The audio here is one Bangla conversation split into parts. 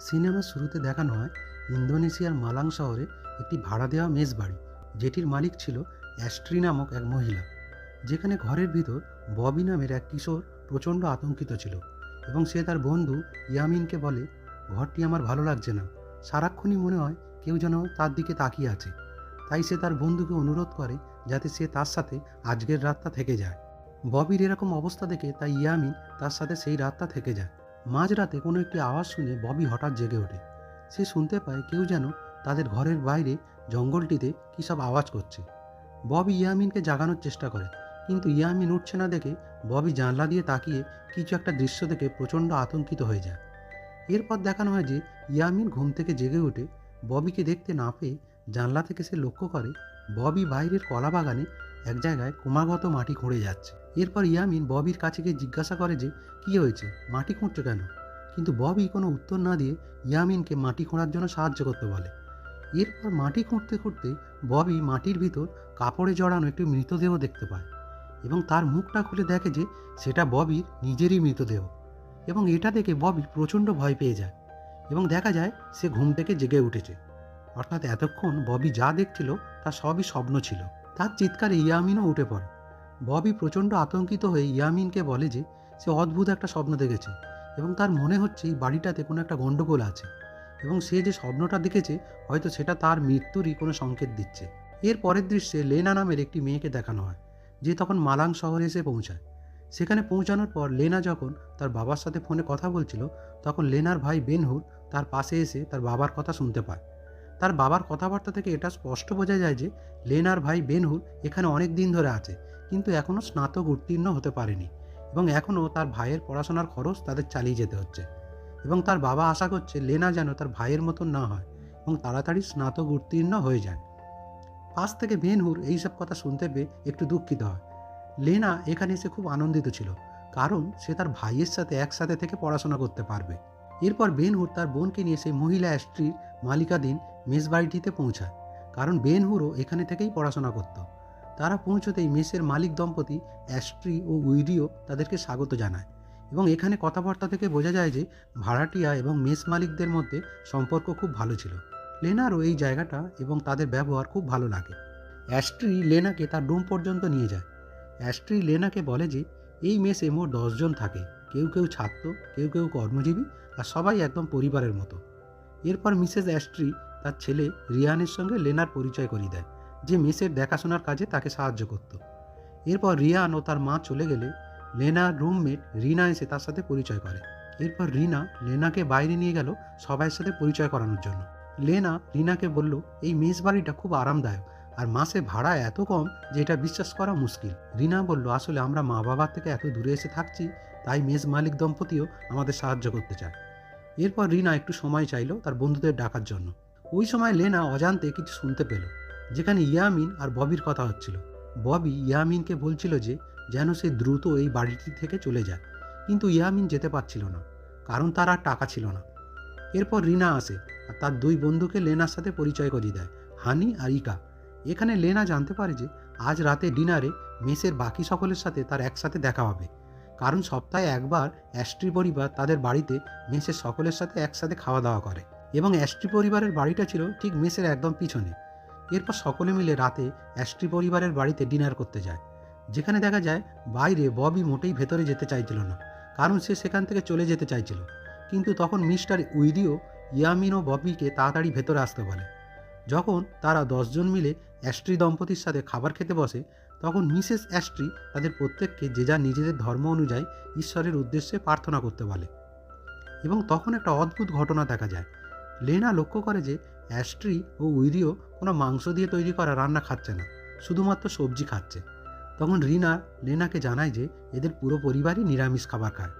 সিনেমার শুরুতে দেখানো হয় ইন্দোনেশিয়ার মালাং শহরে একটি ভাড়া দেওয়া মেস বাড়ি, যেটির মালিক ছিল অ্যাস্ট্রি নামক এক মহিলা। যেখানে ঘরের ভিতর ববি নামের এক কিশোর প্রচণ্ড আতঙ্কিত ছিল এবং সে তার বন্ধু ইয়ামিনকে বলে, ঘরটি আমার ভালো লাগছে না, সারাক্ষণই মনে হয় কেউ যেন তার দিকে তাকিয়ে আছে। তাই সে তার বন্ধুকে অনুরোধ করে যাতে সে তার সাথে আজকের রাতটা থেকে যায়। ববির এরকম অবস্থা দেখে তাই ইয়ামিন তার সাথে সেই রাতটা থেকে যায়। মাঝরাতে কোনো একটি আওয়াজ শুনে ববি হঠাৎ জেগে ওঠে। সে শুনতে পায় কেউ যেন তাদের ঘরের বাইরে জঙ্গলটিতে কী সব আওয়াজ করছে। ববি ইয়ামিনকে জাগানোর চেষ্টা করে, কিন্তু ইয়ামিন উঠছে না দেখে ববি জানলা দিয়ে তাকিয়ে কিছু একটা দৃশ্য দেখে প্রচণ্ড আতঙ্কিত হয়ে যায়। এরপর দেখানো হয় যে ইয়ামিন ঘুম থেকে জেগে উঠে ববিকে দেখতে না পেয়ে জানলা থেকে সে লক্ষ্য করে ববি বাইরের কলা বাগানে এক জায়গায় ক্রমাগত মাটি খুঁড়ে যাচ্ছে। এরপর ইয়ামিন ববির কাছে গিয়ে জিজ্ঞাসা করে যে কী হয়েছে, মাটি খুঁড়ছো কেন? কিন্তু ববি কোনো উত্তর না দিয়ে ইয়ামিনকে মাটি খোঁড়ার জন্য সাহায্য করতে বলে। এরপর মাটি খুঁড়তে খুঁড়তে ববি মাটির ভিতর কাপড়ে জড়ানো একটি মৃতদেহ দেখতে পায় এবং তার মুখটা খুলে দেখে যে সেটা ববির নিজেরই মৃতদেহ। এবং এটা দেখে ববি প্রচণ্ড ভয় পেয়ে যায় এবং দেখা যায় সে ঘুম থেকে জেগে উঠেছে। অর্থাৎ এতক্ষণ ববি যা দেখছিল তা সবই স্বপ্ন ছিল। তার চিৎকারে ইয়ামিনও উঠে পড়ে। ববি প্রচণ্ড আতঙ্কিত হয়ে ইয়ামিনকে বলে যে সে অদ্ভুত একটা স্বপ্ন দেখেছে এবং তার মনে হচ্ছে এই বাড়িটাতে কোনো একটা গণ্ডগোল আছে এবং সে যে স্বপ্নটা দেখেছে হয়তো সেটা তার মৃত্যুরই কোনো সংকেত দিচ্ছে। এর পরের দৃশ্যে লেনা নামের একটি মেয়েকে দেখানো হয়, যে তখন মালাং শহরে এসে পৌঁছায়। সেখানে পৌঁছানোর পর লেনা যখন তার বাবার সাথে ফোনে কথা বলছিল, তখন লেনার ভাই বেনহুর তার পাশে এসে তার বাবার কথা শুনতে পায়। তার বাবার কথাবার্তা থেকে এটা স্পষ্ট বোঝা যায় যে লেনার ভাই বেনহুর এখানে অনেক দিন ধরে আছে, কিন্তু এখনও স্নাতক উত্তীর্ণ হতে পারেনি এবং এখনও তার ভাইয়ের পড়াশোনার খরচ তাদের চালিয়ে যেতে হচ্ছে। এবং তার বাবা আশা করছে লেনা যেন তার ভাইয়ের মতন না হয় এবং তাড়াতাড়ি স্নাতক উত্তীর্ণ হয়ে যায়। পাশ থেকে বেনহুর এইসব কথা শুনতে পেয়ে একটু দুঃখিত হয়। লেনা এখানে এসে খুব আনন্দিত ছিল, কারণ সে তার ভাইয়ের সাথে একসাথে থেকে পড়াশোনা করতে পারবে। এরপর বেনহুর তার বোনকে নিয়ে সেই মহিলা অ্যাস্ট্রির মালিকাধীন মেস বাড়িটিতে পৌঁছায়, কারণ বেনহুরও এখানে থেকেই পড়াশোনা করত। তারা পৌঁছতেই মেসের মালিক দম্পতি অ্যাস্ট্রি ও উইরিও তাদেরকে স্বাগত জানায় এবং এখানে কথাবার্তা থেকে বোঝা যায় যে ভাড়াটিয়া এবং মেস মালিকদের মধ্যে সম্পর্ক খুব ভালো ছিল। লেনারও এই জায়গাটা এবং তাদের ব্যবহার খুব ভালো লাগে। অ্যাস্ট্রি লেনাকে তার রুম পর্যন্ত নিয়ে যায়। অ্যাস্ট্রি লেনাকে বলে যে এই মেসে মোট 10 জন থাকে, কেউ কেউ ছাত্র, কেউ কেউ কর্মজীবী, আর সবাই একদম পরিবারের মতো। এরপর মিসেস অ্যাস্ট্রি তার ছেলে রিয়ানের সঙ্গে লেনার পরিচয় করিয়ে দেয়, যে মেসের দেখাশোনার কাজে তাকে সাহায্য করত। এরপর রিয়ান ও তার মা চলে গেলে লেনার রুমমেট রিনা এসে তার সাথে পরিচয় করে। এরপর রিনা লেনাকে বাইরে নিয়ে গেল সবাই সাথে পরিচয় করানোর জন্য। লেনা রিনাকে বলল এই মেস বাড়িটা খুব আরামদায়ক আর মাসে ভাড়া এত কম যে এটা বিশ্বাস করা মুশকিল। রিনা বলল, আসলে আমরা মা বাবার থেকে এত দূরে এসে থাকছি, তাই মেস মালিক দম্পতিও আমাদের সাহায্য করতে চায়। এরপর রিনা একটু সময় চাইল তার বন্ধুদের ডাকার জন্য। ওই সময় লেনা অজান্তে কিছু শুনতে পেল, যেখানে ইয়ামিন আর ববির কথা হচ্ছিল। ববি ইয়ামিনকে বলছিল যে যেন সে দ্রুত এই বাড়িটি থেকে চলে যায়, কিন্তু ইয়ামিন যেতে পারছিল না, কারণ তার আর টাকা ছিল না। এরপর রিনা আসে আর তার দুই বন্ধুকে লেনার সাথে পরিচয় করিয়ে দেয়, হানি আর ইকা। এখানে লেনা জানতে পারে যে আজ রাতে ডিনারে মেসের বাকি সকলের সাথে তার একসাথে দেখা হবে, কারণ সপ্তাহে একবার অ্যাস্ট্রি পরিবার তাদের বাড়িতে মেসের সকলের সাথে একসাথে খাওয়া দাওয়া করে এবং অ্যাস্ট্রি পরিবারের বাড়িটা ছিল ঠিক মেসের একদম পিছনে। এরপর সকলে মিলে রাতে অ্যাস্ট্রি পরিবারের বাড়িতে ডিনার করতে যায়, যেখানে দেখা যায় বাইরে ববি মোটেই ভেতরে যেতে চাইছিল না, কারণ সে সেখান থেকে চলে যেতে চাইছিল। কিন্তু তখন মিস্টার উইরিও ইয়ামিন ও ববিকে তাড়াতাড়ি ভেতরে আসতে বলে। যখন তারা 10 জন মিলে অ্যাস্ট্রি দম্পতির সাথে খাবার খেতে বসে, তখন মিসেস অ্যাস্ট্রি তাদের প্রত্যেককে যে যা নিজেদের ধর্ম অনুযায়ী ঈশ্বরের উদ্দেশ্যে প্রার্থনা করতে বলে। এবং তখন একটা অদ্ভুত ঘটনা দেখা যায়। লেনা লক্ষ্য করে যে অ্যাস্ট্রি ও উইরিও কোনো মাংস দিয়ে তৈরি করা রান্না খাচ্ছে না, শুধুমাত্র সবজি খাচ্ছে। তখন রিনা লেনাকে জানায় যে এদের পুরো পরিবারই নিরামিষ খাবার খায়।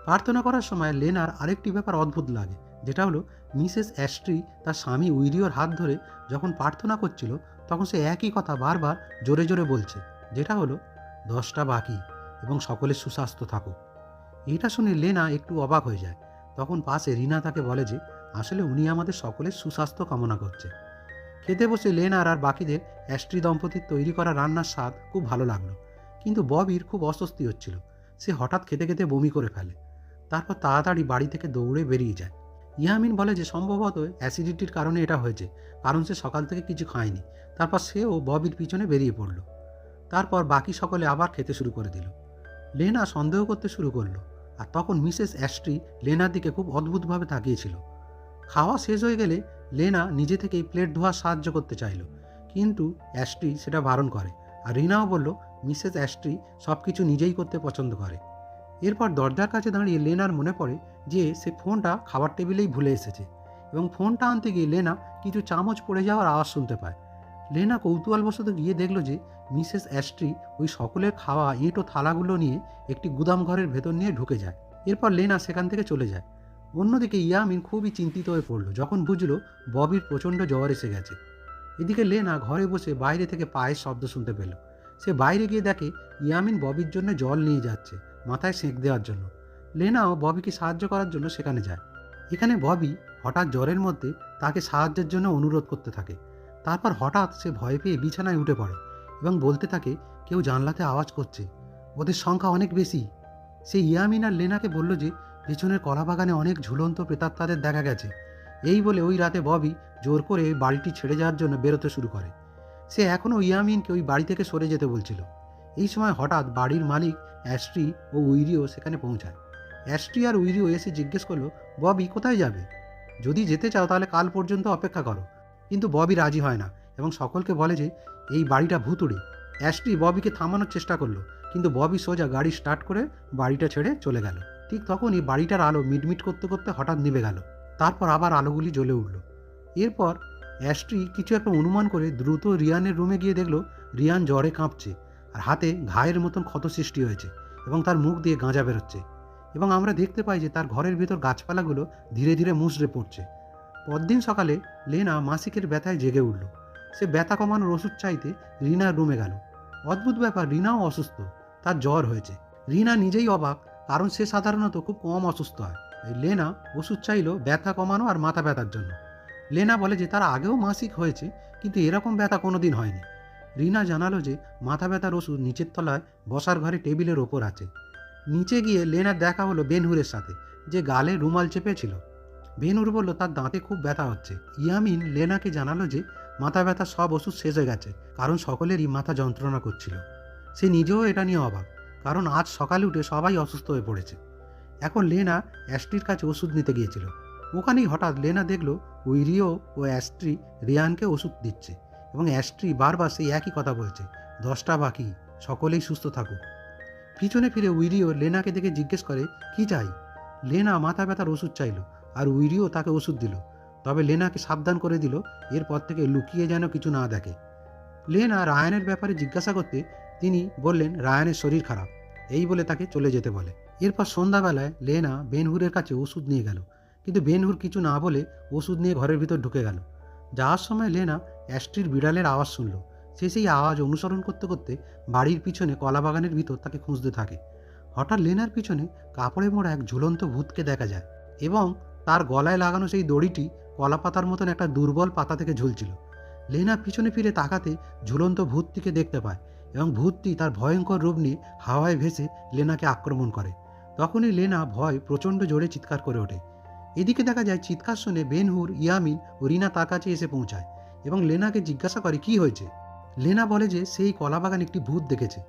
প্রার্থনা করার সময় লেনার আরেকটি ব্যাপার অদ্ভুত লাগে, যেটা হলো মিসেস অ্যাস্ট্রি তার স্বামী উইরিওর হাত ধরে যখন প্রার্থনা করছিল, তখন সে একই কথা বারবার জোরে জোরে বলছে, যেটা হলো 10টা বাকি এবং সকলের সুস্বাস্থ্য থাকুক। এটা শুনে লেনা একটু অবাক হয়ে যায়। তখন পাশে রিনা তাকে বলে যে আসলে উনি আমাদের সকলের সুস্বাস্থ্য কামনা করছে। খেতে বসে লেনার আর বাকিদের অ্যাস্ট্রি দম্পতির তৈরি করা রান্নার স্বাদ খুব ভালো লাগলো, কিন্তু ববির খুব অস্বস্তি হচ্ছিল। সে হঠাৎ খেতে খেতে বমি করে ফেলে, তারপর তাড়াতাড়ি বাড়ি থেকে দৌড়ে বেরিয়ে যায়। ইয়ামিন বলে যে সম্ভবত অ্যাসিডিটির কারণে এটা হয়েছে, কারণ সে সকাল থেকে কিছু খায়নি। তারপর সেও ববির পিছনে বেরিয়ে পড়ল। তারপর বাকি সকলে আবার খেতে শুরু করে দিল। লেনা সন্দেহ করতে শুরু করলো, আর তখন মিসেস অ্যাস্ট্রি লেনার দিকে খুব অদ্ভুতভাবে তাকিয়েছিল। খাওয়া শেষ হয়ে গেলে লেনা নিজে থেকেই প্লেট ধোয়ার সাহায্য করতে চাইল, কিন্তু অ্যাস্ট্রি সেটা বারণ করে। আর রিনাও বলল মিসেস অ্যাস্ট্রি সব কিছু নিজেই করতে পছন্দ করে। এরপর দরজার কাছে দাঁড়িয়ে লেনার মনে পড়ে যে সে ফোনটা খাবার টেবিলেই ভুলে এসেছে, এবং ফোনটা আনতে গিয়ে লেনা কিছু চামচ পড়ে যাওয়ার আওয়াজ শুনতে পায়। লেনা কৌতূহলবশত গিয়ে দেখল যে মিসেস অ্যাস্ট্রি ওই সকলের খাওয়া ইঁট ও থালাগুলো নিয়ে একটি গুদাম ঘরের ভেতর নিয়ে ঢুকে যায়। এরপর লেনা সেখান থেকে চলে যায়। অন্যদিকে ইয়ামিন খুবই চিন্তিত হয়ে পড়ল যখন বুঝলো ববির প্রচণ্ড জ্বর এসে গেছে। এদিকে লেনা ঘরে বসে বাইরে থেকে পায়ের শব্দ শুনতে পেল। সে বাইরে গিয়ে দেখে ইয়ামিন ববির জন্য জল নিয়ে যাচ্ছে, মাথায় সেঁক দেওয়ার জন্য। লেনাও ববিকে সাহায্য করার জন্য সেখানে যায়। এখানে ববি হঠাৎ জ্বরের মধ্যে তাকে সাহায্যের জন্য অনুরোধ করতে থাকে। তারপর হঠাৎ সে ভয় পেয়ে বিছানায় উঠে পড়ে এবং বলতে থাকে কেউ জানলাতে আওয়াজ করছে, ওদের সংখ্যা অনেক বেশি। সে ইয়ামিন আর লেনাকে বলল যে পেছনের কলাবাগানে অনেক ঝুলন্ত প্রেতাত্মাদের দেখা গেছে। এই বলে ওই রাতে ববি জোর করে বাড়িটি ছেড়ে যাওয়ার জন্য বেরোতে শুরু করে। সে এখনও ইয়ামিনকে ওই বাড়ি থেকে সরে যেতে বলছিল। এই সময় হঠাৎ বাড়ির মালিক অ্যাস্ট্রি ও উইরিও সেখানে পৌঁছায়। অ্যাস্ট্রি আর উইরিও এসে জিজ্ঞেস করলো ববি কোথায় যাবে, যদি যেতে চাও তাহলে কাল পর্যন্ত অপেক্ষা করো। কিন্তু ববি রাজি হয় না এবং সকলকে বলে যে এই বাড়িটা ভুতুড়ে। অ্যাস্ট্রি ববিকে থামানোর চেষ্টা করলো, কিন্তু ববি সোজা গাড়ি স্টার্ট করে বাড়িটা ছেড়ে চলে গেল। ঠিক তখনই বাড়িটার আলো মিটমিট করতে করতে হঠাৎ নিভে গেল। তারপর আবার আলোগুলি জ্বলে উঠল। এরপর অ্যাস্ট্রি কিছু একটা অনুমান করে দ্রুত রিয়ানের রুমে গিয়ে দেখল রিয়ান জ্বরে কাঁপছে, আর হাতে ঘায়ের মতন ক্ষত সৃষ্টি হয়েছে এবং তার মুখ দিয়ে গাঁজা বেরোচ্ছে। এবং আমরা দেখতে পাই যে তার ঘরের ভিতর গাছপালাগুলো ধীরে ধীরে মুষড়ে পড়ছে। পরদিন সকালে লেনা মাসিকের ব্যথায় জেগে উঠল। সে ব্যথা কমানোর ওষুধ চাইতে রিনার রুমে গেল। অদ্ভুত ব্যাপার, রিনাও অসুস্থ, তার জ্বর হয়েছে। রিনা নিজেই অবাক, কারণ সে সাধারণত খুব কম অসুস্থ হয়। লেনা ওষুধ চাইল ব্যথা কমানো আর মাথা ব্যথার জন্য। লেনা বলে যে তার আগেও মাসিক হয়েছে, কিন্তু এরকম ব্যথা কোনোদিন হয়নি। রিনা জানালো যে মাথা ব্যথার ওষুধ নিচের তলায় বসার ঘরে টেবিলের ওপর আছে। নিচে গিয়ে লেনার দেখা হলো বেনহুরের সাথে, যে গালে রুমাল চেপেছিল। বেনহুর বলল তার দাঁতে খুব ব্যথা হচ্ছে। ইয়ামিন লেনাকে জানালো যে মাথা ব্যথার সব ওষুধ শেষ হয়ে গেছে, কারণ সকলেরই মাথা যন্ত্রণা করছিল। সে নিজেও এটা নিয়ে অবাক, কারণ আজ সকালে উঠে সবাই অসুস্থ হয়ে পড়েছে। এখন লেনা অ্যাস্ট্রির কাছে ওষুধ নিতে গিয়েছিল। ওখানেই হঠাৎ লেনা দেখলো উইরিও ও অ্যাস্ট্রি রিয়ানকে ওষুধ দিচ্ছে, এবং অ্যাস্ট্রি বারবার সেই একই কথা বলছে, 10টা বাকি, সকলেই সুস্থ থাকুক। পিছনে ফিরে উইরিও লেনাকে দেখে জিজ্ঞেস করে কি চাই। লেনা মাথা ব্যথার ওষুধ চাইল, আর উইরিও তাকে ওষুধ দিল, তবে লেনাকে সাবধান করে দিল এরপর থেকে লুকিয়ে যেন কিছু না দেখে। লেনা রায়ানের ব্যাপারে জিজ্ঞাসা করতে তিনি বললেন রায়ানের শরীর খারাপ, এই বলে তাকে চলে যেতে বলে। এরপর সন্ধ্যাবেলায় লেনা বেনহুরের কাছে ওষুধ নিয়ে গেল, কিন্তু বেনহুর কিছু না বলে ওষুধ নিয়ে ঘরের ভিতর ঢুকে গেল। যাওয়ার সময় লেনা অ্যাস্ট্রির বিড়ালের আওয়াজ শুনল। সে সেই আওয়াজ অনুসরণ করতে করতে বাড়ির পিছনে কলাবাগানের ভিতর তাকে খুঁজতে থাকে। হঠাৎ লেনার পিছনে কাপড়ে মোড়া এক ঝুলন্ত ভূতকে দেখা যায়, এবং তার গলায় লাগানো সেই দড়িটি কলা পাতার মতন একটা দুর্বল পাতা থেকে ঝুলছিল। লেনা পিছনে ফিরে তাকাতে ঝুলন্ত ভূতটিকে দেখতে পায়, এবং ভূতটি তার ভয়ঙ্কর রূপ নিয়ে হাওয়ায় ভেসে লেনাকে আক্রমণ করে। তখনই লেনা ভয় প্রচণ্ড জোরে চিৎকার করে ওঠে। এদিকে দেখা যায় চিৎকার শুনে বেনহুর, ইয়ামিন ও রিনা তার কাছে এসে পৌঁছায় এবং লেনাকে জিজ্ঞাসা করে কি হয়েছে। লেনা বলে যে সেই কলাবাগান একটি ভূত দেখেছে।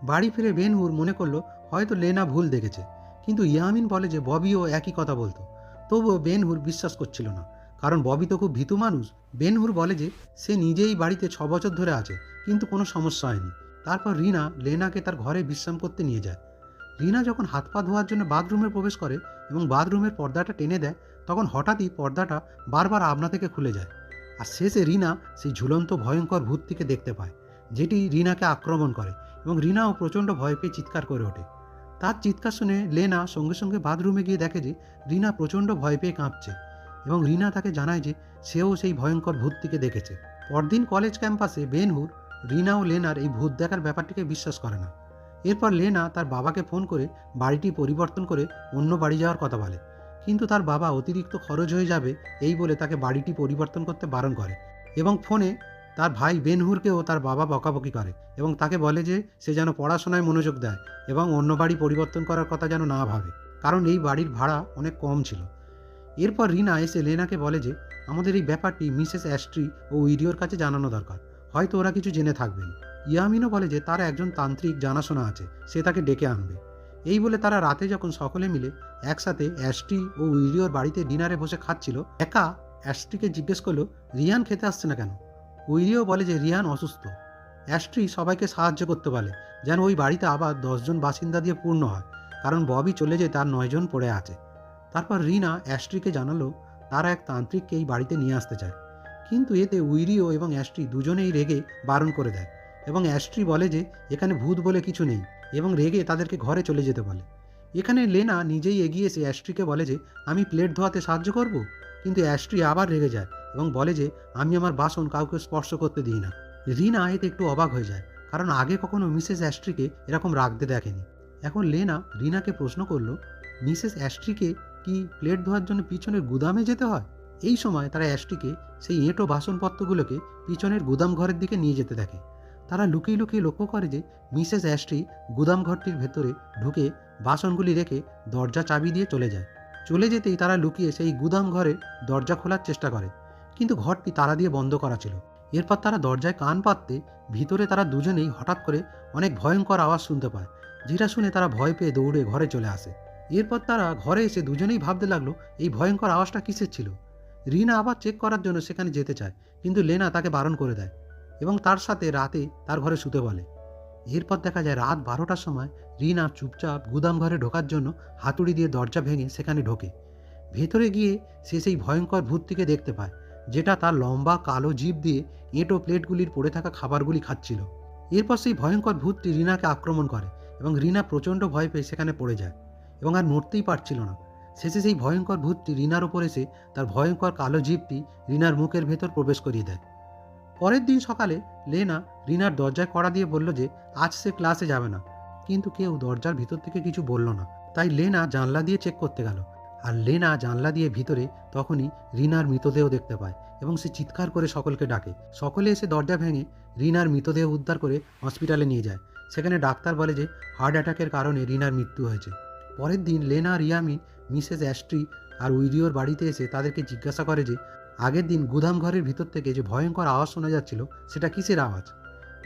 বাড়ি ফিরে বেনহুর মনে করলো হয়তো লেনা ভুল দেখেছে, কিন্তু ইয়ামিন বলে যে ববিও একই কথা বলতো। তবুও বেনহুর বিশ্বাস করছিল না, কারণ ববি তো খুব ভীতু মানুষ। বেনহুর বলে যে সে নিজেই বাড়িতে 6 বছর ধরে আছে, কিন্তু কোনো সমস্যা হয়নি। তারপর রিনা লেনাকে তার ঘরে বিশ্রাম করতে নিয়ে যায়। রিনা যখন হাত পা ধোয়ার জন্য বাথরুমে প্রবেশ করে এবং বাথরুমের পর্দাটা টেনে দেয়, তখন হঠাৎই পর্দাটা বারবার আপনা থেকে খুলে যায়, আর শেষে রিনা সেই ঝুলন্ত ভয়ঙ্কর ভূতটিকে দেখতে পায়, যেটি রিনাকে আক্রমণ করে, এবং রিনাও প্রচণ্ড ভয় পেয়ে চিৎকার করে ওঠে। তার চিৎকার শুনে লেনা সঙ্গে সঙ্গে বাথরুমে গিয়ে দেখে যে রিনা প্রচণ্ড ভয় পেয়ে কাঁপছে, এবং রিনা তাকে জানায় যে সেও সেই ভয়ঙ্কর ভূতটিকে দেখেছে। পরদিন কলেজ ক্যাম্পাসে বেনহুর রিনা ও লেনার এই ভূত দেখার ব্যাপারটিকে বিশ্বাস করে না। এরপর লেনা তার বাবাকে ফোন করে বাড়িটি পরিবর্তন করে অন্য বাড়ি যাওয়ার কথা বলে, কিন্তু তার বাবা অতিরিক্ত খরচ হয়ে যাবে এই বলে তাকে বাড়িটি পরিবর্তন করতে বারণ করে, এবং ফোনে তার ভাই বেনহুরকেও তার বাবা বকাবকি করে এবং তাকে বলে যে সে যেন পড়াশোনায় মনোযোগ দেয় এবং অন্য বাড়ি পরিবর্তন করার কথা যেন না ভাবে, কারণ এই বাড়ির ভাড়া অনেক কম ছিল। এরপর রিনা এসে লেনাকে বলে যে আমাদের এই ব্যাপারটি মিসেস অ্যাস্ট্রি ও উইডিওর কাছে জানানো দরকার, হয়তো ওরা কিছু জেনে থাকবেন। ইয়ামিনও বলে যে তার একজন তান্ত্রিক জানাশোনা আছে, সে তাকে ডেকে আনবে। এই বলে তারা রাতে যখন সকলে মিলে একসাথে অ্যাস্ট্রি ও উইডিওর বাড়িতে ডিনারে বসে খাচ্ছিল, একা অ্যাস্ট্রিকে জিজ্ঞেস করলো রিয়ান খেতে আসছে না কেন। উইডিও বলে যে রিয়ান অসুস্থ। অ্যাস্ট্রি সবাইকে সাহায্য করতে বলে যেন ওই বাড়িতে আবার 10জন বাসিন্দা দিয়ে পূর্ণ হয়, কারণ ববি চলে যেয়ে তার 9জন পড়ে আছে। তারপর রিনা অ্যাস্ট্রিকে জানালো তারা এক তান্ত্রিককে এই বাড়িতে নিয়ে আসতে চায়, কিন্তু এতে উইরিও এবং অ্যাস্ট্রি দুজনেই রেগে বারণ করে দেয় এবং অ্যাস্ট্রি বলে যে এখানে ভূত বলে কিছু নেই এবং রেগে তাদেরকে ঘরে চলে যেতে বলে। এখানে লেনা নিজেই এগিয়ে এসে অ্যাস্ট্রিকে বলে যে আমি প্লেট ধোয়াতে সাহায্য করব, কিন্তু অ্যাস্ট্রি আবার রেগে যায় এবং বলে যে আমি আমার বাসন কাউকে স্পর্শ করতে দিই না। রিনা এতে একটু অবাক হয়ে যায়, কারণ আগে কখনো মিসেস অ্যাস্ট্রিকে এরকম রাগতে দেখেনি। এখন লেনা রিনাকে প্রশ্ন করলো মিসেস অ্যাস্ট্রিকে কি প্লেট ধোয়ার জন্য পিছনের গুদামে যেতে হয়? এই সময় তারা অ্যাস্ট্রিকে সেই এঁটো বাসনপত্রগুলোকে পিছনের গুদাম ঘরের দিকে নিয়ে যেতে দেখে। তারা লুকিয়ে লুকিয়ে লক্ষ্য করে যে মিসেস অ্যাস্ট্রি গুদাম ঘরটির ভেতরে ঢুকে বাসনগুলি রেখে দরজা চাবি দিয়ে চলে যায়। চলে যেতেই তারা লুকিয়ে সেই গুদাম ঘরের দরজা খোলার চেষ্টা করে, কিন্তু ঘরটি তালা দিয়ে বন্ধ করা ছিল। এরপর তারা দরজায় কান পাততে ভিতরে তারা দুজনেই হঠাৎ করে অনেক ভয়ঙ্কর আওয়াজ শুনতে পায়, যেটা শুনে তারা ভয় পেয়ে দৌড়ে ঘরে চলে আসে। এরপর তারা ঘরে এসে দুজনেই ভাবতে লাগলো এই ভয়ঙ্কর আওয়াজটা কিসের ছিল। রিনা আবার চেক করার জন্য সেখানে যেতে চায়, কিন্তু লেনা তাকে বারণ করে দেয় এবং তার সাথে রাতে তার ঘরে শুতে বলে। এরপর দেখা যায় রাত 12টার সময় রিনা চুপচাপ গুদাম ঘরে ঢোকার জন্য হাতুড়ি দিয়ে দরজা ভেঙে সেখানে ঢোকে। ভেতরে গিয়ে সে সেই ভয়ঙ্কর ভূতটিকে দেখতে পায়, যেটা তার লম্বা কালো জিভ দিয়ে এঁটো প্লেটগুলির পড়ে থাকা খাবারগুলি খাচ্ছিল। এরপর সেই ভয়ঙ্কর ভূতটি রিনাকে আক্রমণ করে এবং রিনা প্রচণ্ড ভয় পেয়ে সেখানে পড়ে যায় এবং আর নড়তেই পারছিল না। শেষে সেই ভয়ঙ্কর ভূতটি রিনার ওপর এসে তার ভয়ঙ্কর কালো জিভটি রিনার মুখের ভেতর প্রবেশ করিয়ে দেয়। পরের দিন সকালে লেনা রিনার দরজায় কড়া দিয়ে বলল যে আজ সে ক্লাসে যাবে না, কিন্তু কেউ দরজার ভিতর থেকে কিছু বলল না। তাই লেনা জানলা দিয়ে চেক করতে গেল, আর লেনা জানলা দিয়ে ভিতরে তখনই রিনার মৃতদেহ দেখতে পায় এবং সে চিৎকার করে সকলকে ডাকে। সকলে এসে দরজা ভেঙে রিনার মৃতদেহ উদ্ধার করে হসপিটালে নিয়ে যায়। সেখানে ডাক্তার বলে যে হার্ট অ্যাটাকের কারণে রিনার মৃত্যু হয়েছে। পরের দিন লেনা আর ইয়ামিন মিসেস অ্যাস্ট্রি আর উইডিওর বাড়িতে এসে তাদেরকে জিজ্ঞাসা করে যে আগের দিন গুদাম ঘরের ভিতর থেকে যে ভয়ঙ্কর আওয়াজ শোনা যাচ্ছিল সেটা কিসের আওয়াজ।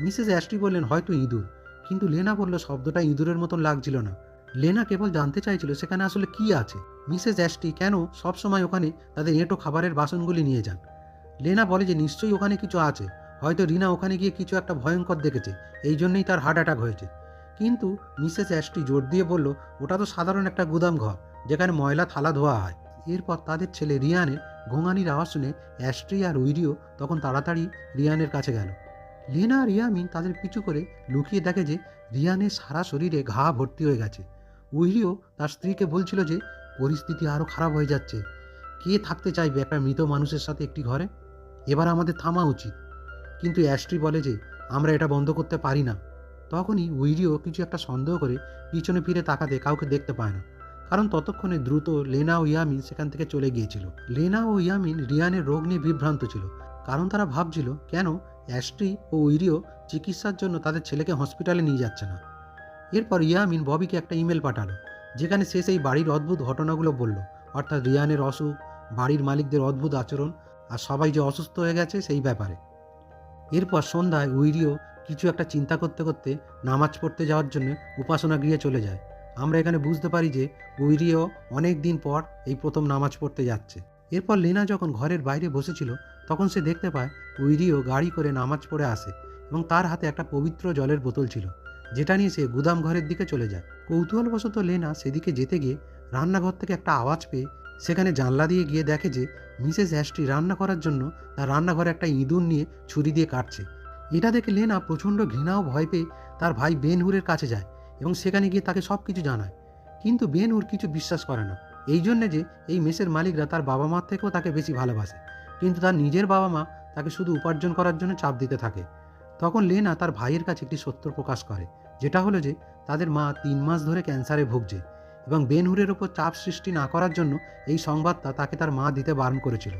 মিসেস অ্যাস্ট্রি বললেন হয়তো ইঁদুর, কিন্তু লেনা বলল শব্দটা ইঁদুরের মতন লাগছিল না। লেনা কেবল জানতে চাইছিল সেখানে আসলে কি আছে। মিসেস অ্যাস্ট্রি কেন সবসময় ওখানে তাদের এঁটো খাবারের বাসনগুলি নিয়ে যান। লেনা বলে যে নিশ্চয়ই ওখানে কিছু আছে, হয়তো রিনা ওখানে গিয়ে কিছু একটা ভয়ঙ্কর দেখেছে, এই জন্যই তার হার্ট অ্যাটাক হয়েছে। কিন্তু মিসেস অ্যাস্ট্রি জোর দিয়ে বলল ওটা তো সাধারণ একটা গুদাম ঘর যেখানে ময়লা থালা ধোয়া হয়। এরপর তাদের ছেলে রিয়ানের ঘোঙানির আওয়াজ শুনে অ্যাস্ট্রি আর উইডিও তখন তাড়াতাড়ি রিয়ানের কাছে গেল। লেনা আর ইয়ামিন তাদের পিছু করে লুকিয়ে দেখে যে রিয়ানের সারা শরীরে ঘা ভর্তি হয়ে গেছে। উইডিও তার স্ত্রীকে বলছিল যে পরিস্থিতি আরও খারাপ হয়ে যাচ্ছে, কে থাকতে চাইবে একটা মৃত মানুষের সাথে একটি ঘরে, এবার আমাদের থামা উচিত। কিন্তু অ্যাস্ট্রি বলে যে আমরা এটা বন্ধ করতে পারি না। তখনই উইডিও কিছু একটা সন্দেহ করে পিছনে ফিরে তাকাতে কাউকে দেখতে পায় না, কারণ ততক্ষণে দ্রুত লেনা ও ইয়ামিন সেখান থেকে চলে গিয়েছিল। লেনা ও ইয়ামিন রিয়ানের রোগ নিয়ে বিভ্রান্ত ছিল, কারণ তারা ভাবছিল কেন অ্যাস্ট্রি ও উইডিও চিকিৎসার জন্য তাদের ছেলেকে হসপিটালে নিয়ে যাচ্ছে না। এরপর ইয়ামিন ববিকে একটা ইমেল পাঠালো, যেখানে সে সেই বাড়ির অদ্ভুত ঘটনাগুলো বলল, অর্থাৎ রিয়ানের অসুখ, বাড়ির মালিকদের অদ্ভুত আচরণ আর সবাই যে অসুস্থ হয়ে গেছে সেই ব্যাপারে। এরপর সন্ধ্যায় উইডিও কিছু একটা চিন্তা করতে করতে নামাজ পড়তে যাওয়ার জন্য উপাসনা গৃহে চলে যায়। আমরা এখানে বুঝতে পারি যে উইডিও অনেক দিন পর এই প্রথম নামাজ পড়তে যাচ্ছে। এরপর লেনা যখন ঘরের বাইরে বসেছিল তখন সে দেখতে পায় উইডিও গাড়ি করে নামাজ পড়ে আসে এবং তার হাতে একটা পবিত্র জলের বোতল ছিল, যেটা নিয়ে সে গুদাম ঘরের দিকে চলে যায়। কৌতূহলবশত লেনা সেদিকে যেতে গিয়ে রান্নাঘর থেকে একটা আওয়াজ পেয়ে সেখানে জানলা দিয়ে গিয়ে দেখে যে মিসেস অ্যাস্ট্রি রান্না করার জন্য তার রান্নাঘরে একটা ইঁদুর নিয়ে ছুরি দিয়ে কাটছে। এটা দেখে লেনা প্রচণ্ড ঘৃণা ও ভয় পেয়ে তার ভাই বেন হুরের কাছে যায় এবং সেখানে গিয়ে তাকে সব কিছু জানায়। কিন্তু বেন হুর কিছু বিশ্বাস করে না, এই জন্যে যে এই মেসের মালিকরা তার বাবা মার থেকেও তাকে বেশি ভালোবাসে, কিন্তু তার নিজের বাবা মা তাকে শুধু উপার্জন করার জন্য চাপ দিতে থাকে। তখন লেনা তার ভাইয়ের কাছে একটি সত্য প্রকাশ করে, যেটা হলো যে তাদের মা 3 মাস ধরে ক্যান্সারে ভুগছে এবং বেন হুরের ওপর চাপ সৃষ্টি না করার জন্য এই সংবাদটা তাকে তার মা দিতে বারণ করেছিল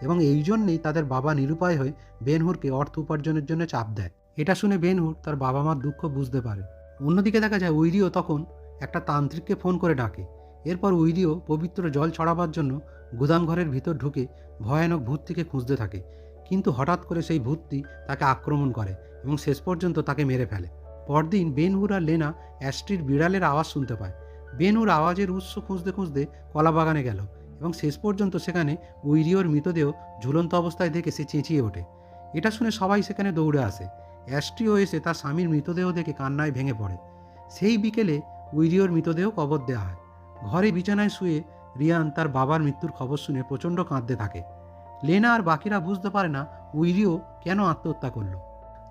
এবং এই জন্যেই তাদের বাবা নিরুপায় হয়ে বেন হুরকে অর্থ উপার্জনের জন্য চাপ দেয়। এটা শুনে বেন হুর তার বাবা মার দুঃখ বুঝতে পারে। অন্যদিকে দেখা যায় উইডিও তখন একটা তান্ত্রিককে ফোন করে ডাকে এরপর উইরিও পবিত্র জল ছড়াবার জন্য গুদামঘরের ভিতর ঢুকে ভয়ানক ভূতটিকে খুঁজতে থাকে, কিন্তু হঠাৎ করে সেই ভূতটি তাকে আক্রমণ করে এবং শেষ পর্যন্ত তাকে মেরে ফেলে। পরদিন বেন হুর আর লেনা অ্যাস্ট্রির বিড়ালের আওয়াজ শুনতে পায়। বেন হুর আওয়াজের উৎস খুঁজতে খুঁজতে কলাবাগানে গেল এবং শেষ পর্যন্ত সেখানে উইরিওর মৃতদেহ ঝুলন্ত অবস্থায় দেখে সে চেঁচিয়ে ওঠে। এটা শুনে সবাই সেখানে দৌড়ে আসে। অ্যাস্ট্রিও এসে তার স্বামীর মৃতদেহ দেখে কান্নায় ভেঙে পড়ে। সেই বিকেলে উইরিওর মৃতদেহ কবর দেওয়া হয়। ঘরে বিছানায় শুয়ে রিয়ান তার বাবার মৃত্যুর খবর শুনে প্রচণ্ড কাঁদতে থাকে। লেনা আর বাকিরা বুঝতে পারে না উইরিও কেন আত্মহত্যা করলো।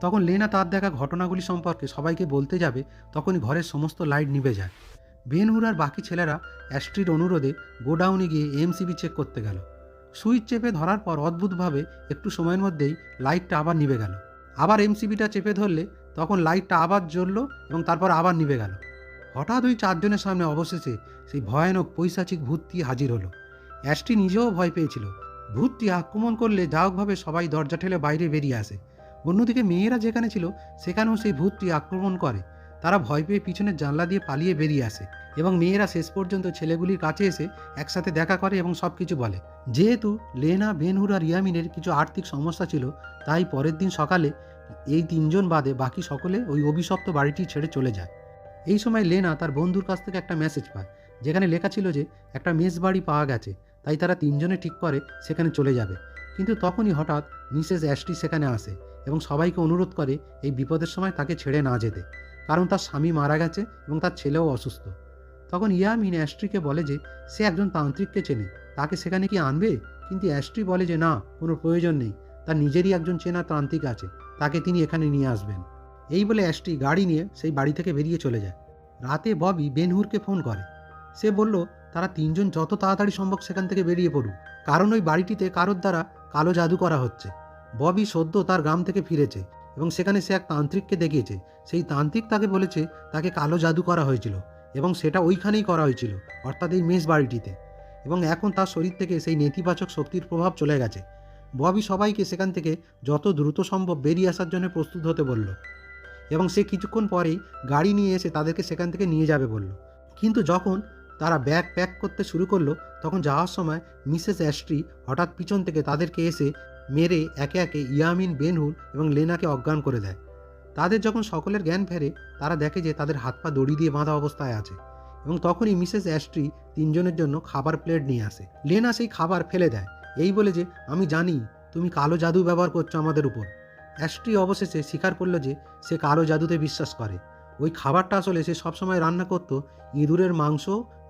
তখন লেনা তার দেখা ঘটনাগুলি সম্পর্কে সবাইকে বলতে যাবে, তখনই ঘরের সমস্ত লাইট নিভে যায়। বেন হুর আর বাকি ছেলেরা অ্যাস্ট্রির অনুরোধে গোডাউনে গিয়ে এমসিবি চেক করতে গেল। সুইচ চেপে ধরার পর অদ্ভুতভাবে একটু সময়ের মধ্যেই লাইটটা আবার নিভে গেল। আবার এমসিবিটা চেপে ধরলে তখন লাইটটা আবার জ্বলল এবং তারপর আবার নিভে গেল। হঠাৎ ওই চারজনের সামনে অবশেষে সেই ভয়ানক পৈশাচিক ভূতটি হাজির হলো। অ্যাস্ট্রি নিজেও ভয় পেয়েছিল। ভূতটি আক্রমণ করলে যাহোকভাবে সবাই দরজা ঠেলে বাইরে বেরিয়ে আসে। অন্যদিকে মেয়েরা যেখানে ছিল সেখানেও সেই ভূতটি আক্রমণ করে। তারা ভয় পেয়ে পিছনের জানলা দিয়ে পালিয়ে বেরিয়ে আসে এবং মেয়েরা শেষ পর্যন্ত ছেলেগুলির কাছে এসে একসাথে দেখা করে এবং সব কিছু বলে। যেহেতু লেনা, বেন হুর আর ইয়ামিনের কিছু আর্থিক সমস্যা ছিল, তাই পরের দিন সকালে এই তিনজন বাদে বাকি সকলে ওই অভিশপ্ত বাড়িটি ছেড়ে চলে যায়। এই সময় লেনা তার বন্ধুর কাছ থেকে একটা মেসেজ পায়, যেখানে লেখা ছিল যে একটা মেস বাড়ি পাওয়া গেছে, তাই তারা তিনজনে ঠিক করে সেখানে চলে যাবে। কিন্তু তখনই হঠাৎ মিসেস অ্যাস্ট্রি সেখানে আসে এবং সবাইকে অনুরোধ করে এই বিপদের সময় তাকে ছেড়ে না যেতে, কারণ তার স্বামী মারা গেছে এবং তার ছেলেও অসুস্থ। তখন ইয়ামিন অ্যাস্ট্রিকে বলে যে সে একজন তান্ত্রিককে চেনে, তাকে সেখানে কি আনবে? কিন্তু অ্যাস্ট্রি বলে যে না, কোনো প্রয়োজন নেই, তার নিজেরই একজন চেনা তান্ত্রিক আছে, তাকে তিনি এখানে নিয়ে আসবেন। এই বলে অ্যাস্ট্রি গাড়ি নিয়ে সেই বাড়ি থেকে বেরিয়ে চলে যায়। রাতে ববি বেন হুরকে ফোন করে। সে বলল তারা তিনজন যত তাড়াতাড়ি সম্ভব সেখান থেকে বেরিয়ে পড়ুক, কারণ ওই বাড়িটিতে কারোর দ্বারা কালো জাদু করা হচ্ছে। ববি সদ্য তার গ্রাম থেকে ফিরেছে এবং সেখানে সে এক তান্ত্রিককে দেখিয়েছে। সেই তান্ত্রিক তাকে বলেছে তাকে কালো জাদু করা হয়েছিল এবং সেটা ওইখানেই করা হয়েছিল, অর্থাৎ এই মেস বাড়িটিতে, এবং এখন তার শরীর থেকে সেই নেতিবাচক শক্তির প্রভাব চলে গেছে। ববি সবাইকে সেখান থেকে যত দ্রুত সম্ভব বেরিয়ে আসার জন্য প্রস্তুত হতে বলল এবং সে কিছুক্ষণ পরেই গাড়ি নিয়ে এসে তাদেরকে সেখান থেকে নিয়ে যাবে বলল। কিন্তু যখন তারা ব্যাগ প্যাক করতে শুরু করলো, তখন যাওয়ার সময় মিসেস অ্যাস্ট্রি হঠাৎ পিছন থেকে তাদেরকে এসে মেরে একে একে ইয়ামিন, বেন হুর এবং লেনাকে অজ্ঞান করে দেয়। তাদের যখন সকলের জ্ঞান ফেরে, তারা দেখে যে তাদের হাত পা দড়ি দিয়ে বাঁধা অবস্থায় আছে এবং তখনই মিসেস অ্যাস্ট্রি তিনজনের জন্য খাবার প্লেট নিয়ে আসে। লেনা সেই খাবার ফেলে দেয়, এই বলে যে আমি জানি তুমি কালো জাদু ব্যবহার করছো আমাদের উপর। অ্যাস্ট্রি অবশেষে স্বীকার করলো যে সে কালো জাদুতে বিশ্বাস করে। ওই খাবারটা আসলে সে সবসময় রান্না করতো ইঁদুরের মাংস,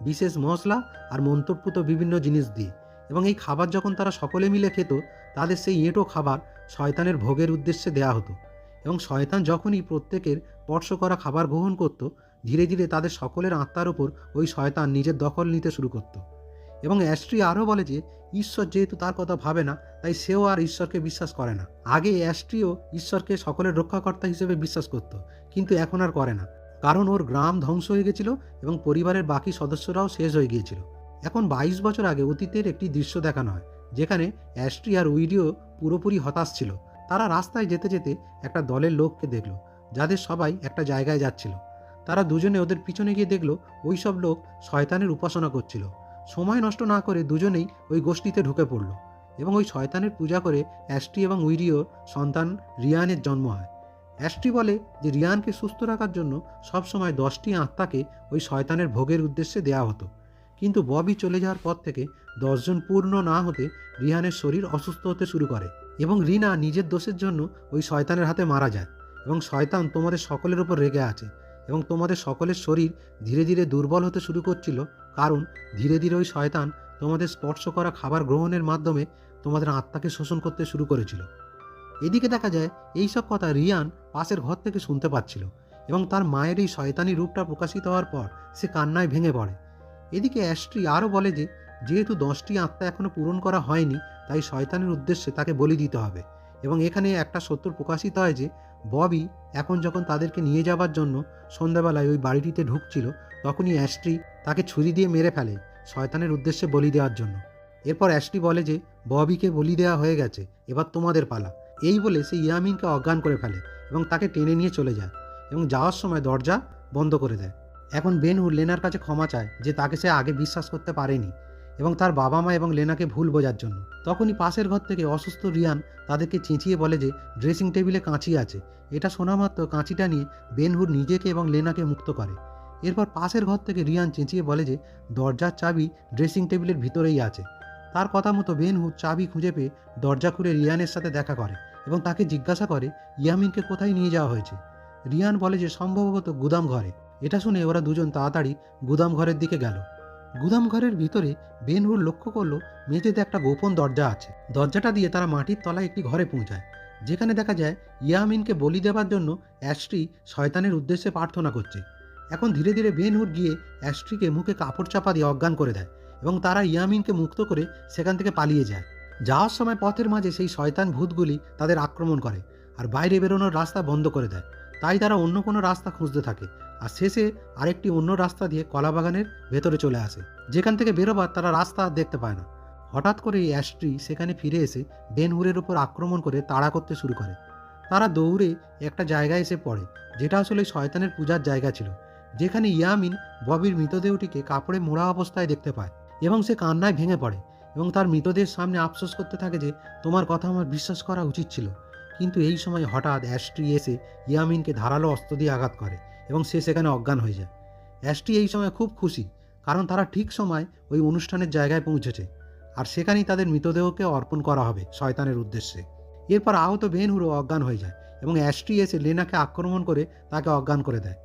বিশেষ মশলা আর মন্ত্রপুত বিভিন্ন জিনিস দিয়ে, এবং এই খাবার যখন তারা সকলে মিলে খেত, তাদের সেই এঁটো খাবার শয়তানের ভোগের উদ্দেশ্যে দেয়া হতো, এবং শয়তান যখনই প্রত্যেকের স্পর্শ করা খাবার গ্রহণ করত, ধীরে ধীরে তাদের সকলের আত্মার ওপর ওই শয়তান নিজের দখল নিতে শুরু করত। এবং অ্যাস্ট্রি আরও বলে যে ঈশ্বর যেহেতু তার কথা ভাবে না, তাই সেও আর ঈশ্বরকে বিশ্বাস করে না। আগে অ্যাস্ট্রিও ঈশ্বরকে সকলের রক্ষাকর্তা হিসেবে বিশ্বাস করত, কিন্তু এখন আর করে না, কারণ ওর গ্রাম ধ্বংস হয়ে গেছিল এবং পরিবারের বাকি সদস্যরাও শেষ হয়ে গিয়েছিল। এখন 22 বছর আগে অতীতের একটি দৃশ্য দেখানো হয়, যেখানে অ্যাস্ট্রি আর উইডিও পুরোপুরি হতাশ ছিল। তারা রাস্তায় যেতে যেতে একটা দলের লোককে দেখলো, যাদের সবাই একটা জায়গায় যাচ্ছিল। তারা দুজনে ওদের পিছনে গিয়ে দেখলো ওই সব লোক শয়তানের উপাসনা করছিল। সময় নষ্ট না করে দুজনেই ওই গোষ্ঠীতে ঢুকে পড়ল এবং ওই শয়তানের পূজা করে অ্যাস্ট্রি এবং উইডিওর সন্তান রিয়ানের জন্ম হয়। অ্যাস্ট্রি বলে যে রিয়ানকে সুস্থ রাখার জন্য সবসময় 10টি আত্মাকে ওই শয়তানের ভোগের উদ্দেশ্যে দেয়া হতো, কিন্তু ববি চলে যাওয়ার পর থেকে 10 জন পূর্ণ না হতে রিহানের শরীর অসুস্থ হতে শুরু করে এবং রিনা নিজের দোষের জন্য ওই শয়তানের হাতে মারা যায়। এবং শয়তান তোমাদের সকলের ওপর রেগে আছে এবং তোমাদের সকলের শরীর ধীরে ধীরে দুর্বল হতে শুরু করছিল, কারণ ধীরে ধীরে ওই শয়তান তোমাদের স্পর্শ করা খাবার গ্রহণের মাধ্যমে তোমাদের আত্মাকে শোষণ করতে শুরু করেছিল। এদিকে দেখা যায় এইসব কথা রিয়ান পাশের ঘর থেকে শুনতে পাচ্ছিল এবং তার মায়ের এই শয়তানি রূপটা প্রকাশিত হওয়ার পর সে কান্নায় ভেঙে পড়ে। এদিকে অ্যাস্ট্রি আরও বলে যে যেহেতু 10টি আত্মা এখনও পূরণ করা হয়নি, তাই শয়তানের উদ্দেশ্যে তাকে বলি দিতে হবে। এবং এখানে একটা সত্য প্রকাশিত হয় যে ববি এখন যখন তাদেরকে নিয়ে যাওয়ার জন্য সন্ধ্যাবেলায় ওই বাড়িটিতে ঢুকছিল, তখনই অ্যাস্ট্রি তাকে ছুরি দিয়ে মেরে ফেলে শয়তানের উদ্দেশ্যে বলি দেওয়ার জন্য। এরপর অ্যাস্ট্রি বলে যে ববিকে বলি দেওয়া হয়ে গেছে, এবার তোমাদের পালা। এই বলে সে ইয়ামিনকে অজ্ঞান করে ফেলে এবং তাকে টেনে নিয়ে চলে যায় এবং যাওয়ার সময় দরজা বন্ধ করে দেয়। এখন বেনহুর লেনার কাছে ক্ষমা চায় যে তাকে সে আগে বিশ্বাস করতে পারেনি এবং তার বাবা মা এবং লেনাকে ভুল বোঝার জন্য। তখনই পাশের ঘর থেকে অসুস্থ রিয়ান তাদেরকে চেঁচিয়ে বলে যে ড্রেসিং টেবিলে কাঁচি আছে। এটা শোনা মাত্র কাঁচিটা নিয়ে বেনহুর নিজেকে এবং লেনাকে মুক্ত করে। এরপর পাশের ঘর থেকে রিয়ান চেঁচিয়ে বলে যে দরজার চাবি ড্রেসিং টেবিলের ভিতরেই আছে। তার কথা মতো বেনহুর চাবি খুঁজে পেয়ে দরজা খুলে রিয়ানের সাথে দেখা করে এবং তাকে জিজ্ঞাসা করে ইয়ামিনকে কোথায় নিয়ে যাওয়া হয়েছে। রিয়ান বলে যে সম্ভবত গুদাম ঘরে। এটা শুনে ওরা দুজন তাড়াতাড়ি গুদাম ঘরের দিকে গেল। গুদাম ঘরের ভিতরে বেনহুর লক্ষ্য করলো মেঝেতে একটা গোপন দরজা আছে। দরজাটা দিয়ে তারা মাটির তলায় একটি ঘরে পৌঁছায়, যেখানে দেখা যায় ইয়ামিনকে বলি দেওয়ার জন্য অ্যাস্ট্রি শয়তানের উদ্দেশ্যে প্রার্থনা করছে। এখন ধীরে ধীরে বেনহুর গিয়ে অ্যাস্ট্রিকে মুখে কাপড় চাপা দিয়ে অজ্ঞান করে দেয় এবং তারা ইয়ামিনকে মুক্ত করে সেখান থেকে পালিয়ে যায়। যাওয়ার সময় পথের মাঝে সেই শয়তান ভূতগুলি তাদের আক্রমণ করে আর বাইরে বেরোনোর রাস্তা বন্ধ করে দেয়। তাই তারা অন্য কোনো রাস্তা খুঁজতে থাকে আর শেষে আরেকটি অন্য রাস্তা দিয়ে কলাবাগানের ভেতরে চলে আসে, যেখান থেকে বেরোবার তারা রাস্তা আর দেখতে পায় না। হঠাৎ করে অ্যাস্ট্রি সেখানে ফিরে এসে বেনহুরের উপর আক্রমণ করে তাড়া করতে শুরু করে। তারা দৌড়ে একটা জায়গায় এসে পড়ে, যেটা আসলে শয়তানের পূজার জায়গা ছিল, যেখানে ইয়ামিন ববির মৃতদেহটিকে কাপড়ে মোড়া অবস্থায় দেখতে পায় এবং সে কান্নায় ভেঙে পড়ে এবং তার মৃতদেহের সামনে আফসোস করতে থাকে যে তোমার কথা আমার বিশ্বাস করা উচিত ছিল। কিন্তু এই সময় হঠাৎ অ্যাস্ট্রি এসে ইয়ামিনকে ধারালো অস্ত্র দিয়ে আঘাত করে এবং সে সেখানে অজ্ঞান হয়ে যায়। অ্যাস্ট্রি এই সময় খুব খুশি, কারণ তারা ঠিক সময় ওই অনুষ্ঠানের জায়গায় পৌঁছেছে আর সেখানেই তাদের মৃতদেহকে অর্পণ করা হবে শয়তানের উদ্দেশ্যে। এরপর আহত বেনহুরও অজ্ঞান হয়ে যায় এবং অ্যাস্ট্রি এসে লেনাকে আক্রমণ করে তাকে অজ্ঞান করে দেয়।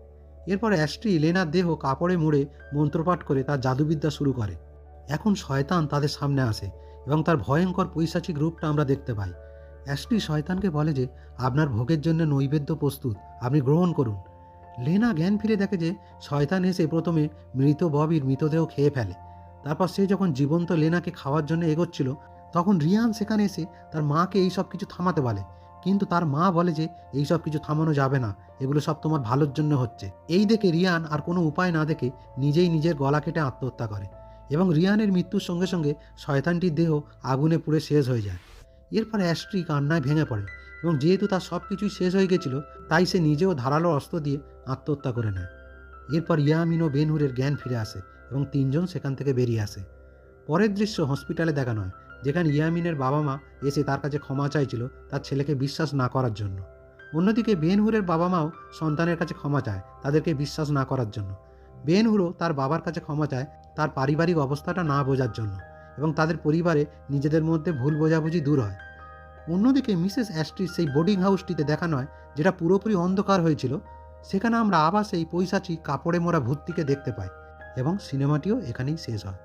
এরপর অ্যাস্ট্রি লেনার দেহ কাপড়ে মুড়ে মন্ত্রপাঠ করে তার জাদুবিদ্যা শুরু করে। এখন শয়তান তাদের সামনে আসে এবং তার ভয়ঙ্কর পৈশাচিক রূপটা আমরা দেখতে পাই। অ্যাস্ট্রি শয়তানকে বলে যে আপনার ভোগের জন্য নৈবেদ্য প্রস্তুত, আপনি গ্রহণ করুন। লেনা জ্ঞান ফিরে দেখে যে শয়তান এসে প্রথমে মৃত ববির মৃতদেহ খেয়ে ফেলে। তারপর সে যখন জীবন্ত লেনাকে খাওয়ার জন্য এগোচ্ছিল, তখন রিয়ান সেখানে এসে তার মাকে এই সব কিছু থামাতে বলে, কিন্তু তার মা বলে যে এই সব কিছু থামানো যাবে না, এগুলো সব তোমার ভালোর জন্য হচ্ছে। এই দেখে রিয়ান আর কোনো উপায় না দেখে নিজেই নিজের গলা কেটে আত্মহত্যা করে এবং রিয়ানের মৃত্যুর সঙ্গে সঙ্গে শয়তানটির দেহ আগুনে পুড়ে শেষ হয়ে যায়। এরপর অ্যাস্ট্রি কান্নায় ভেঙে পড়ে এবং যেহেতু তার সব কিছুই শেষ হয়ে গেছিল, তাই সে নিজেও ধারালো অস্ত্র দিয়ে আত্মহত্যা করে নেয়। এরপর ইয়ামিন ও বেনহুরের জ্ঞান ফিরে আসে এবং তিনজন সেখান থেকে বেরিয়ে আসে। পরের দৃশ্য হসপিটালে দেখানো হয়, যেখানে ইয়ামিনের বাবা মা এসে তার কাছে ক্ষমা চাইছিল তার ছেলেকে বিশ্বাস না করার জন্য। অন্যদিকে বেনহুরের বাবা মাও সন্তানের কাছে ক্ষমা চায় তাদেরকে বিশ্বাস না করার জন্য। বেনহুরও তার বাবার কাছে ক্ষমা চায় তার পারিবারিক অবস্থাটা না বোঝার জন্য এবং তাদের পরিবারে নিজেদের মধ্যে ভুল বোঝাবুঝি দূর হয়। অন্যদিকে মিসেস অ্যাস্ট্রির সেই বোর্ডিং হাউসটিতে দেখানো হয়, যেটা পুরোপুরি অন্ধকার হয়েছিল। সেখানে আমরা আবার সেই পৈশাচিক কাপড়ে মোড়া ভূতটিকে দেখতে পাই এবং সিনেমাটিও এখানেই শেষ হয়।